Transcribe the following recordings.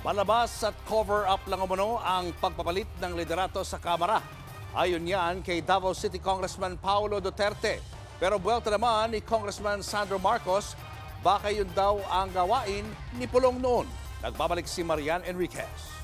Palabas at cover-up lang umano ang pagpapalit ng liderato sa Kamara. Ayon yan kay Davao City Congressman Paulo Duterte. Pero buwelta naman ni Congressman Sandro Marcos, baka yun daw ang gawain ni Pulong noon. Nagbabalik si Marian Enriquez.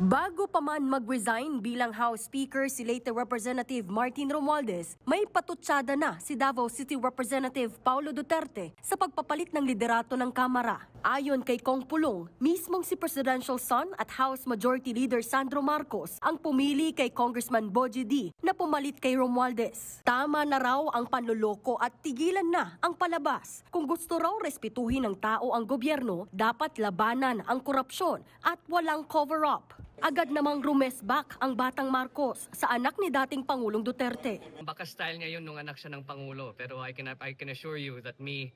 Bago pa man mag-resign bilang House Speaker si late Representative Martin Romualdez, may patutsada na si Davao City Representative Paulo Duterte sa pagpapalit ng liderato ng Kamara. Ayon kay Kong Pulong, mismong si Presidential Son at House Majority Leader Sandro Marcos ang pumili kay Congressman Bogie D na pumalit kay Romualdez. Tama na raw ang panloloko at tigilan na ang palabas. Kung gusto raw respetuhin ng tao ang gobyerno, dapat labanan ang korupsyon at walang cover-up. Agad namang rumesback ang batang Marcos sa anak ni dating Pangulong Duterte. Baka style ngayon nung anak siya ng Pangulo, pero I can assure you that we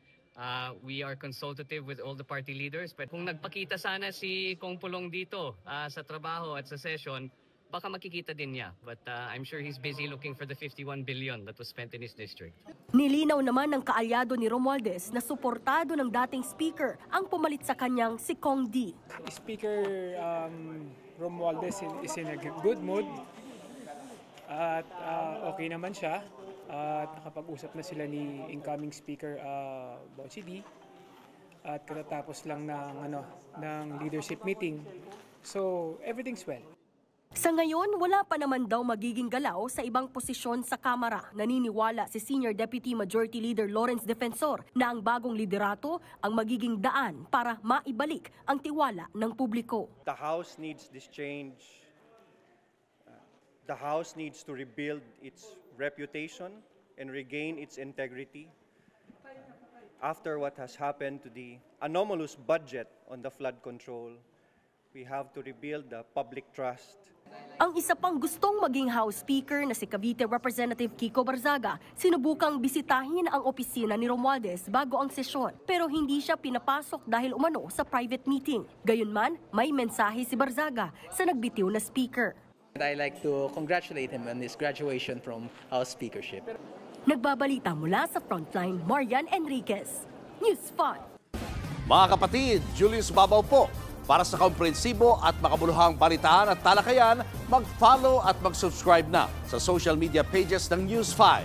are consultative with all the party leaders. But kung nagpakita sana si Kong Pulong dito sa trabaho at sa session, baka makikita din niya. But I'm sure he's busy looking for the 51 billion that was spent in his district. Nilinaw naman ng kaalyado ni Romualdez na suportado ng dating speaker ang pumalit sa kanyang si Kong D. Speaker Romualdez is in a good mood at okay naman siya at nakapag-usap na sila ni incoming speaker Bogie D at katatapos lang ng leadership meeting, so everything's well. Sa ngayon, wala pa naman daw magiging galaw sa ibang posisyon sa Kamara. Naniniwala si Senior Deputy Majority Leader Lawrence Defensor na ang bagong liderato ang magiging daan para maibalik ang tiwala ng publiko. The House needs this change. The House needs to rebuild its reputation and regain its integrity after what has happened to the anomalous budget on the flood control. We have to rebuild the public trust. Ang isa pang gustong maging House Speaker na si Cavite Representative Kiko Barzaga, sinubukang bisitahin ang opisina ni Romualdez bago ang sesyon, pero hindi siya pinapasok dahil umano sa private meeting. Gayunman, may mensahe si Barzaga sa nagbitiw na speaker. I'd like to congratulate him on his graduation from House Speakership. Nagbabalita mula sa Frontline, Marian Enriquez, News 5. Mga kapatid, Julius Babaw po. Para sa komprehensibo at makabuluhang balitaan at talakayan, mag-follow at mag-subscribe na sa social media pages ng News 5.